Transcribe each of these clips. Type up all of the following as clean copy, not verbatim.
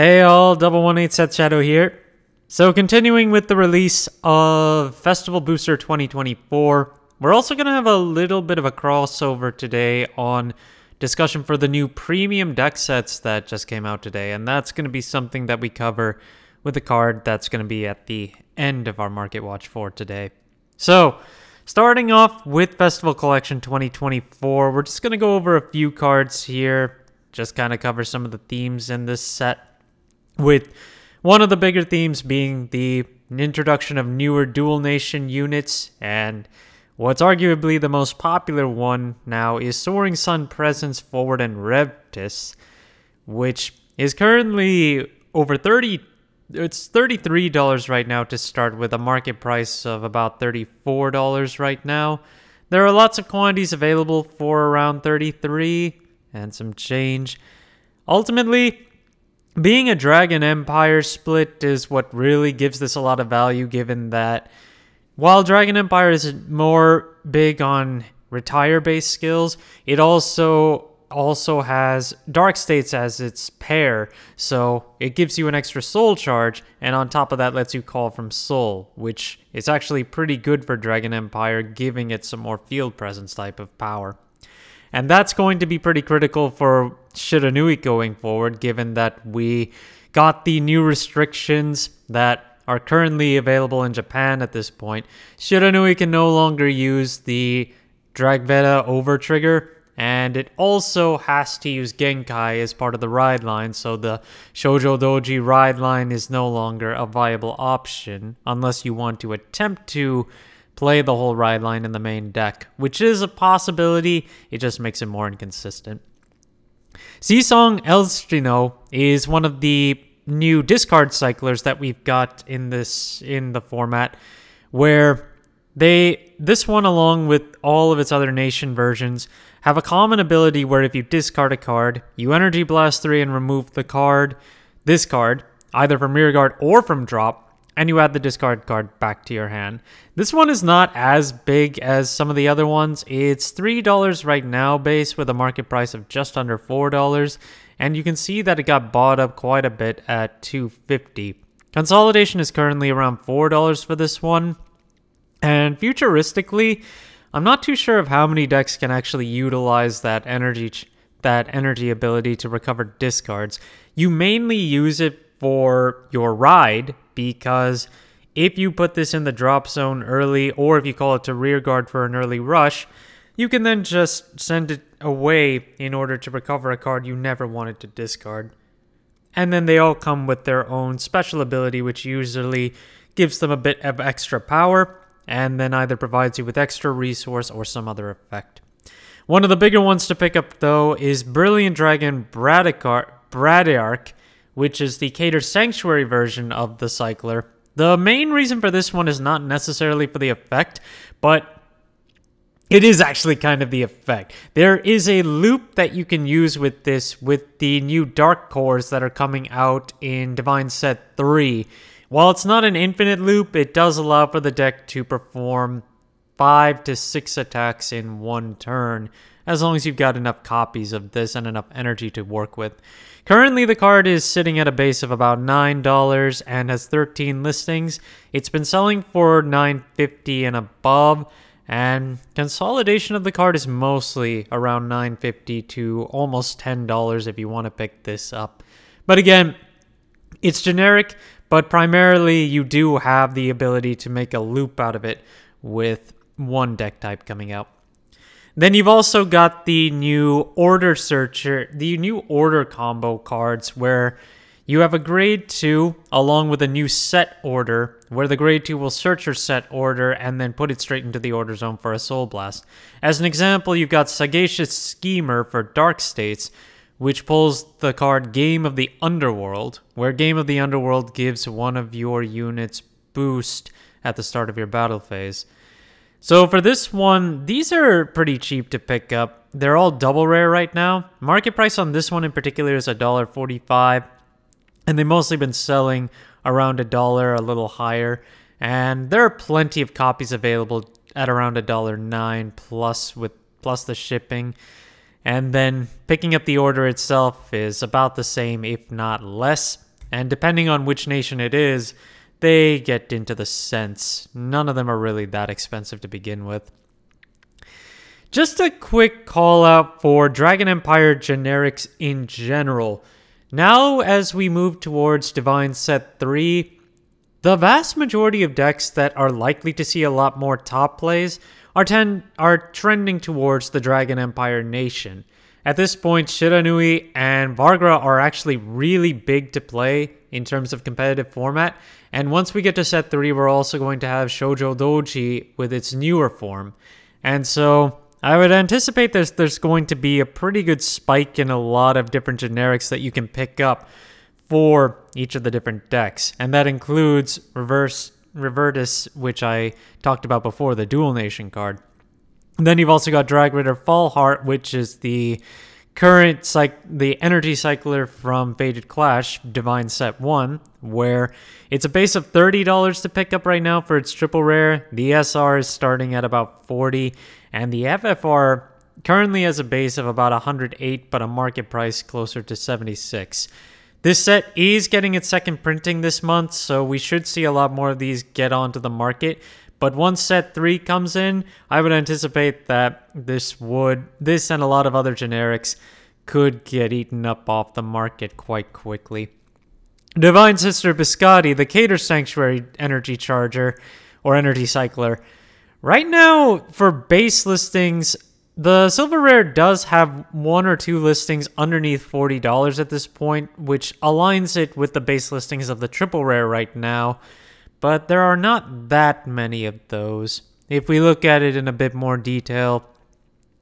Hey all, 118 Set Shadow here. So continuing with the release of Festival Booster 2024, we're also going to have a little bit of a crossover today on discussion for the new premium deck sets that just came out today, and that's going to be something that we cover with a card that's going to be at the end of our Market Watch for today. So, starting off with Festival Collection 2024, we're just going to go over a few cards here, just kind of cover some of the themes in this set, with one of the bigger themes being the introduction of newer dual nation units, and what's arguably the most popular one now is Soaring Sun Presence Forward and Revtis, which is currently over it's $33 right now to start, with a market price of about $34 right now. There are lots of quantities available for around $33 and some change. Ultimately, being a Dragon Empire split is what really gives this a lot of value, given that while Dragon Empire is more big on retire-based skills, it also has Dark States as its pair, so it gives you an extra soul charge, and on top of that lets you call from soul, which is actually pretty good for Dragon Empire, giving it some more field presence type of power. And that's going to be pretty critical for Shiranui going forward, given that we got the new restrictions that are currently available in Japan at this point. Shiranui can no longer use the Dragveta overtrigger, and it also has to use Genkai as part of the ride line, so the Shoujo Doji ride line is no longer a viable option unless you want to attempt to play the whole ride line in the main deck, which is a possibility. It just makes it more inconsistent. Seasong Elstrino is one of the new discard cyclers that we've got in the format, where this one, along with all of its other nation versions, have a common ability where if you discard a card, you Energy Blast 3 and remove this card, either from rearguard or from drop, and you add the discard card back to your hand. This one is not as big as some of the other ones. It's $3 right now base, with a market price of just under $4, and you can see that it got bought up quite a bit at $2.50. Consolidation is currently around $4 for this one, and futuristically, I'm not too sure of how many decks can actually utilize that energy ability to recover discards. You mainly use it for your ride, because if you put this in the drop zone early, or if you call it to rearguard for an early rush, you can then just send it away in order to recover a card you never wanted to discard. And then they all come with their own special ability, which usually gives them a bit of extra power, and then either provides you with extra resource or some other effect. One of the bigger ones to pick up, though, is Brilliant Dragon Bradearch, which is the Cater Sanctuary version of the cycler. The main reason for this one is not necessarily for the effect, but it is actually kind of the effect. There is a loop that you can use with this, with the new Dark Cores that are coming out in DivineZ 3. While it's not an infinite loop, it does allow for the deck to perform 5 to 6 attacks in one turn, as long as you've got enough copies of this and enough energy to work with. Currently, the card is sitting at a base of about $9 and has 13 listings. It's been selling for $9.50 and above, and consolidation of the card is mostly around $9.50 to almost $10 if you want to pick this up. But again, it's generic, but primarily you do have the ability to make a loop out of it with one deck type coming out. Then you've also got the new Order Searcher, the new Order combo cards, where you have a Grade 2 along with a new Set Order, where the Grade 2 will search your Set Order and then put it straight into the Order Zone for a Soul Blast. As an example, you've got Sagacious Schemer for Dark States, which pulls the card Game of the Underworld, where Game of the Underworld gives one of your units boost at the start of your battle phase. So for this one, these are pretty cheap to pick up. They're all double rare right now. Market price on this one in particular is $1.45, and they've mostly been selling around $1, a little higher. And there are plenty of copies available at around $1.09 plus the shipping. And then picking up the order itself is about the same, if not less. And depending on which nation it is, they get into the cents. None of them are really that expensive to begin with. Just a quick call out for Dragon Empire generics in general. Now, as we move towards Divine Set 3, the vast majority of decks that are likely to see a lot more top plays are trending towards the Dragon Empire nation. At this point, Shiranui and Vargra are actually really big to play in terms of competitive format, and once we get to Set 3, we're also going to have Shoujo Doji with its newer form. And so I would anticipate there's going to be a pretty good spike in a lot of different generics that you can pick up for each of the different decks. And that includes Revertis, which I talked about before, the Dual Nation card. And then you've also got Drag Ritter Fallheart, which is the current the energy cycler from Fated Clash, Divine Set 1, where it's a base of $30 to pick up right now for its triple rare. The SR is starting at about $40, and the FFR currently has a base of about $108, but a market price closer to $76. This set is getting its second printing this month, so we should see a lot more of these get onto the market. But once Set 3 comes in, I would anticipate that this and a lot of other generics could get eaten up off the market quite quickly. Divine Sister Biscotti, the Cater Sanctuary Energy Charger, or Energy Cycler. Right now, for base listings, the Silver Rare does have one or two listings underneath $40 at this point, which aligns it with the base listings of the Triple Rare right now, but there are not that many of those. If we look at it in a bit more detail,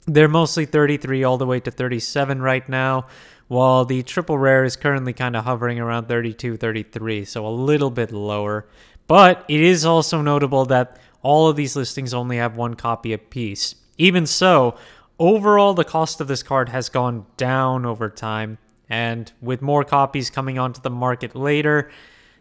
they're mostly 33 all the way to 37 right now, while the Triple Rare is currently kind of hovering around 32, 33, so a little bit lower. But it is also notable that all of these listings only have one copy apiece. Even so, overall the cost of this card has gone down over time, and with more copies coming onto the market later,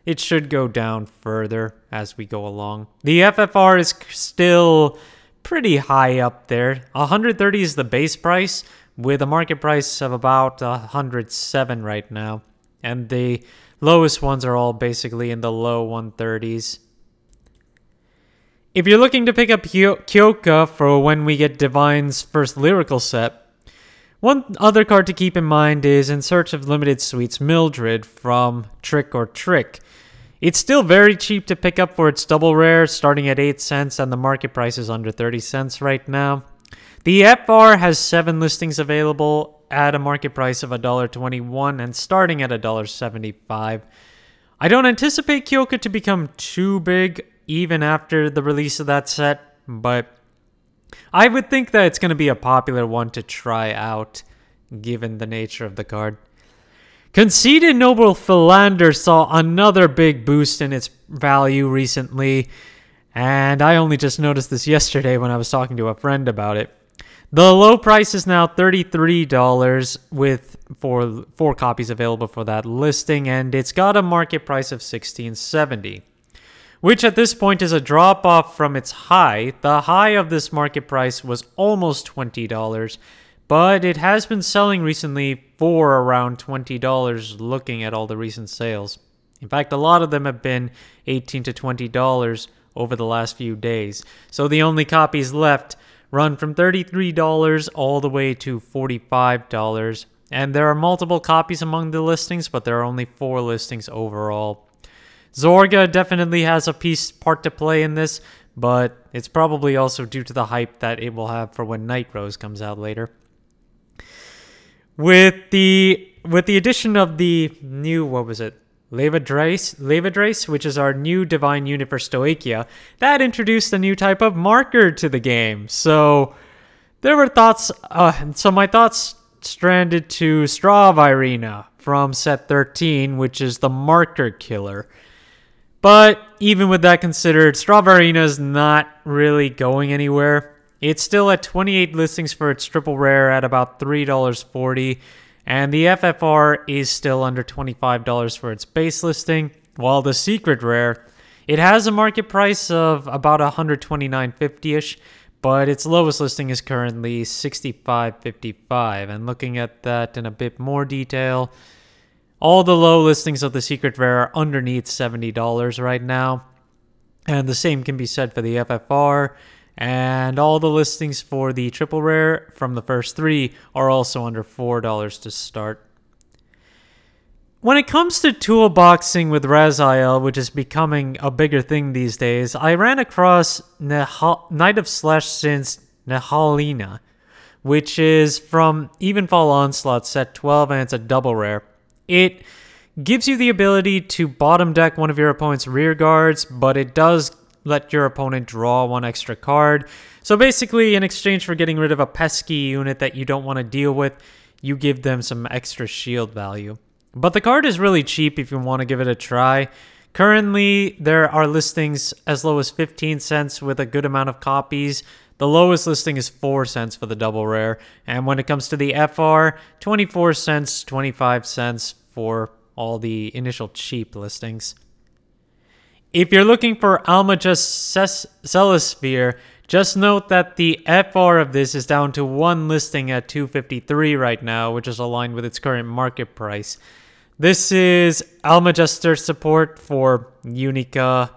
it should go down further as we go along. The FFR is still pretty high up there. 130 is the base price, with a market price of about 107 right now, and the lowest ones are all basically in the low 130s. If you're looking to pick up Kyoka for when we get Divine's first lyrical set, one other card to keep in mind is In Search of Limited Sweets Mildred from Trick or Trick. It's still very cheap to pick up for its double rare, starting at 8 cents, and the market price is under 30 cents right now. The FR has 7 listings available at a market price of $1.21 and starting at $1.75. I don't anticipate Kyoka to become too big even after the release of that set, but I would think that it's going to be a popular one to try out, given the nature of the card. Conceited Noble Philander saw another big boost in its value recently, and I only just noticed this yesterday when I was talking to a friend about it. The low price is now $33 with 4 copies available for that listing, and it's got a market price of $16.70. Which at this point is a drop off from its high. The high of this market price was almost $20, but it has been selling recently for around $20 looking at all the recent sales. In fact, a lot of them have been $18 to $20 over the last few days. So the only copies left run from $33 all the way to $45. And there are multiple copies among the listings, but there are only 4 listings overall. Zorga definitely has a part to play in this, but it's probably also due to the hype that it will have for when Night Rose comes out later. With the addition of the new, Levadrice, which is our new divine unit for Stoichia, that introduced a new type of marker to the game. So there were thoughts, my thoughts stranded to Stravirina from set 13, which is the marker killer. But even with that considered, Stravirina is not really going anywhere. It's still at 28 listings for its triple rare at about $3.40, and the FFR is still under $25 for its base listing, while the secret rare, it has a market price of about $129.50-ish, but its lowest listing is currently $65.55. And looking at that in a bit more detail, All the low listings of the secret rare are underneath $70 right now. And the same can be said for the FFR. And all the listings for the triple rare from the first 3 are also under $4 to start. When it comes to toolboxing with Raziel, which is becoming a bigger thing these days, I ran across Knight of Slash Sin's Nehalina, which is from Evenfall Onslaught set 12, and it's a double rare. It gives you the ability to bottom deck one of your opponent's rear guards, but it does let your opponent draw 1 extra card. So basically, in exchange for getting rid of a pesky unit that you don't want to deal with, you give them some extra shield value. But the card is really cheap if you want to give it a try. Currently, there are listings as low as 15 cents with a good amount of copies. The lowest listing is 4 cents for the double rare. And when it comes to the FR, 24 cents, 25 cents for all the initial cheap listings. If you're looking for Almagest Celesphere, just note that the FR of this is down to 1 listing at $2.53 right now, which is aligned with its current market price. This is Almagester support for Unica,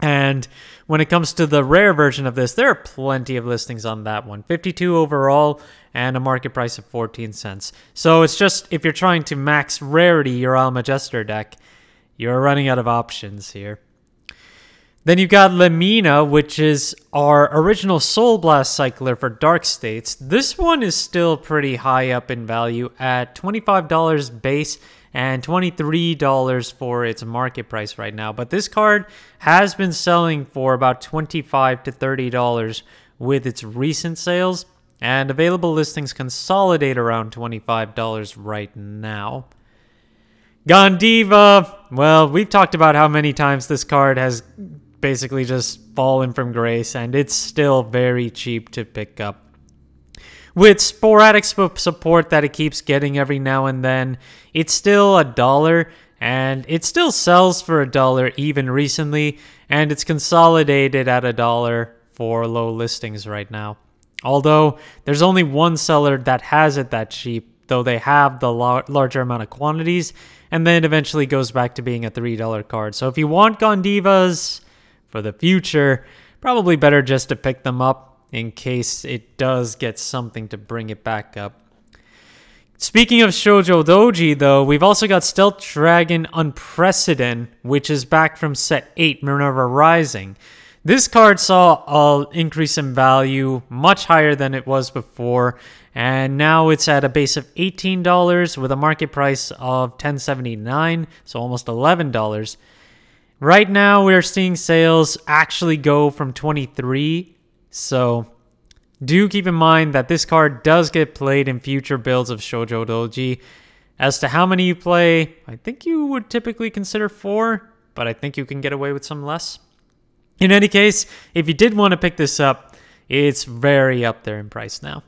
and when it comes to the rare version of this, there are plenty of listings on that one. 52 overall, and a market price of 14 cents. So it's just, if you're trying to max rarity your Almagester deck, you're running out of options here. Then you've got Lemina, which is our original Soul Blast cycler for Dark States. This one is still pretty high up in value at $25 base and $23 for its market price right now. But this card has been selling for about $25 to $30 with its recent sales, and available listings consolidate around $25 right now. Gondiva, well, we've talked about how many times this card has basically just fallen from grace, and it's still very cheap to pick up. With sporadic support that it keeps getting every now and then, it's still $1, and it still sells for $1 even recently, and it's consolidated at $1 for low listings right now. Although, there's only one seller that has it that cheap, though they have the larger amount of quantities, and then it eventually goes back to being a $3 card. So if you want Gondivas for the future, probably better just to pick them up in case it does get something to bring it back up. Speaking of Shoujo Doji, though, we've also got Stealth Dragon Unprecedented, which is back from set 8, Minerva Rising. This card saw an increase in value much higher than it was before, and now it's at a base of $18 with a market price of $10.79, so almost $11. Right now, we're seeing sales actually go from $23, so do keep in mind that this card does get played in future builds of Shoujo Doji. As to how many you play, I think you would typically consider 4, but I think you can get away with some less. In any case, if you did want to pick this up, it's very up there in price now.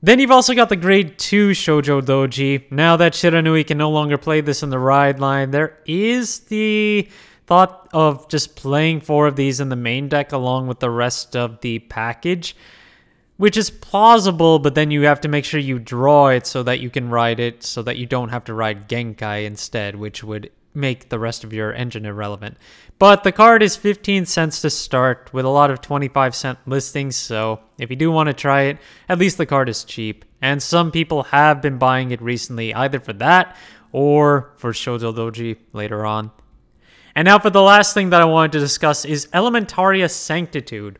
Then you've also got the Grade 2 Shoujo Doji. Now that Shiranui can no longer play this in the ride line, there is the thought of just playing 4 of these in the main deck along with the rest of the package, which is plausible, but then you have to make sure you draw it so that you can ride it, so that you don't have to ride Genkai instead, which would make the rest of your engine irrelevant. But the card is 15 cents to start with a lot of 25-cent listings, so if you do want to try it, at least the card is cheap. And some people have been buying it recently, either for that or for Shoujo Doji later on. And now for the last thing that I wanted to discuss is Elementaria Sanctitude.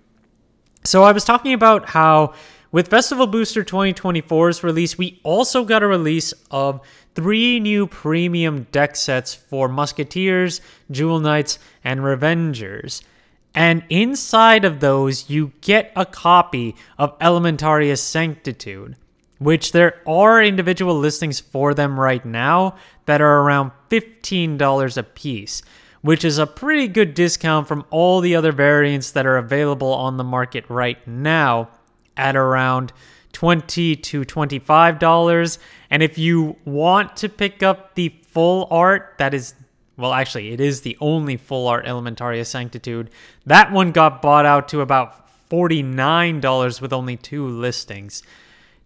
So I was talking about how with Festival Booster 2024's release, we also got a release of 3 new premium deck sets for Musketeers, Jewel Knights, and Revengers. And inside of those, you get a copy of Elementaria Sanctitude, which there are individual listings for them right now that are around $15 a piece, which is a pretty good discount from all the other variants that are available on the market right now at around $20 to $25. And if you want to pick up the full art, that is, well, actually, it is the only full art Elementaria Sanctitude. That one got bought out to about $49 with only 2 listings.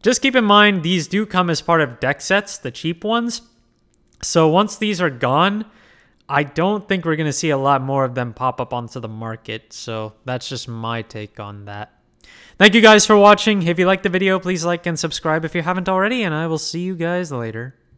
Just keep in mind, these do come as part of deck sets, the cheap ones. So once these are gone, I don't think we're going to see a lot more of them pop up onto the market. So that's just my take on that. Thank you guys for watching. If you liked the video, please like and subscribe if you haven't already, and I will see you guys later.